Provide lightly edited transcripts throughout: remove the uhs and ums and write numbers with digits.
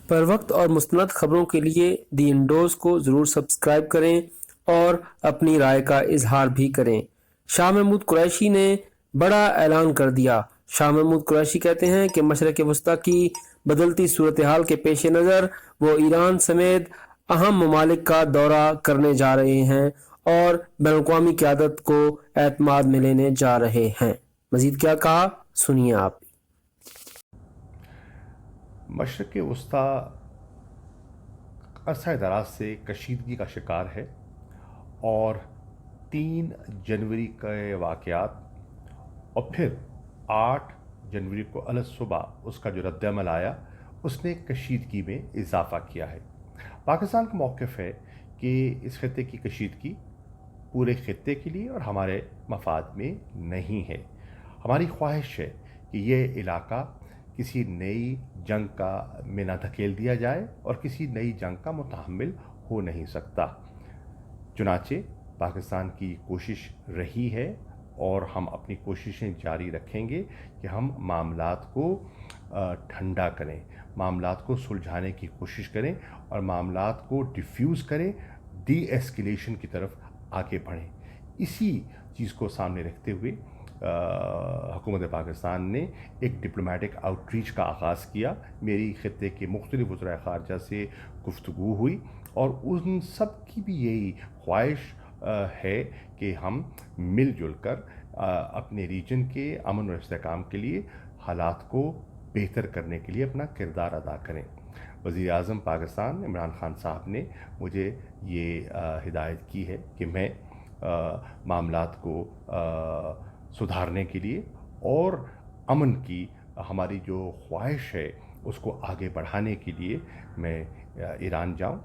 پر وقت اور مستند خبروں کے لیے دی انڈوز کو ضرور سبسکرائب کریں اور اپنی رائے کا اظہار بھی کریں۔ شاہ محمود قریشی نے بڑا اعلان کر دیا۔ شاہ محمود قریشی کہتے ہیں کہ مشرق وسطیٰ کی بدلتی صورتحال کے پیش نظر وہ ایران سمیت اہم ممالک کا دورہ کرنے جا رہے ہیں اور بین الاقوامی قیادت کو اعتماد میں لینے جا رہے ہیں۔ مزید کیا کہا، سنیے آپ۔ مشرق وسطیٰ عرصہ دراز سے کشیدگی کا شکار ہے اور 3 جنوری کے واقعات اور پھر 8 جنوری کو الصبح اس کا جو رد عمل آیا اس نے کشیدگی میں اضافہ کیا ہے۔ پاکستان کا موقف ہے کہ اس خطے کی کشیدگی پورے خطے کے لیے اور ہمارے مفاد میں نہیں ہے۔ ہماری خواہش ہے کہ یہ علاقہ کسی نئی جنگ کا میں نہ دھکیل دیا جائے اور کسی نئی جنگ کا متحمل ہو نہیں سکتا۔ چنانچہ پاکستان کی کوشش رہی ہے اور ہم اپنی کوششیں جاری رکھیں گے کہ ہم معاملات کو ٹھنڈا کریں، معاملات کو سلجھانے کی کوشش کریں اور معاملات کو ڈیفیوز کریں، ڈی ایسکیلیشن کی طرف آگے بڑھیں۔ اسی چیز کو سامنے رکھتے ہوئے حکومت پاکستان نے ایک ڈپلومیٹک آؤٹ ریچ کا آغاز کیا۔ میری خطے کے مختلف وزرائے خارجہ سے گفتگو ہوئی اور ان سب کی بھی یہی خواہش ہے کہ ہم مل جل کر اپنے ریجن کے امن و استحکام کے لیے حالات کو بہتر کرنے کے لیے اپنا کردار ادا کریں۔ وزیر اعظم پاکستان عمران خان صاحب نے مجھے یہ ہدایت کی ہے کہ میں معاملات کو سدھارنے کے لیے اور امن کی ہماری جو خواہش ہے اس کو آگے بڑھانے کے لیے میں ایران جاؤں،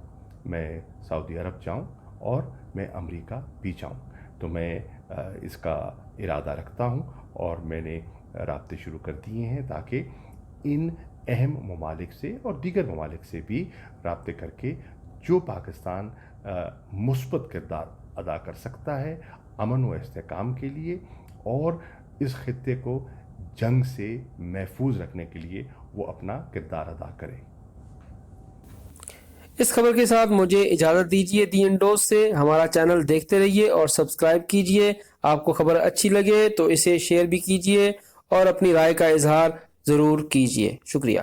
میں سعودی عرب جاؤں اور میں امریکہ بھی جاؤں۔ تو میں اس کا ارادہ رکھتا ہوں اور میں نے رابطے شروع کر دیے ہیں تاکہ ان اہم ممالک سے اور دیگر ممالک سے بھی رابطے کر کے جو پاکستان مثبت کردار ادا کر سکتا ہے امن و استحکام کے لیے اور اس خطے کو جنگ سے محفوظ رکھنے کے لیے وہ اپنا کردار ادا کرے۔ اس خبر کے ساتھ مجھے اجازت دیجیے۔ دی انڈوز سے ہمارا چینل دیکھتے رہیے اور سبسکرائب کیجیے۔ آپ کو خبر اچھی لگے تو اسے شیئر بھی کیجیے اور اپنی رائے کا اظہار ضرور کیجیے۔ شکریہ۔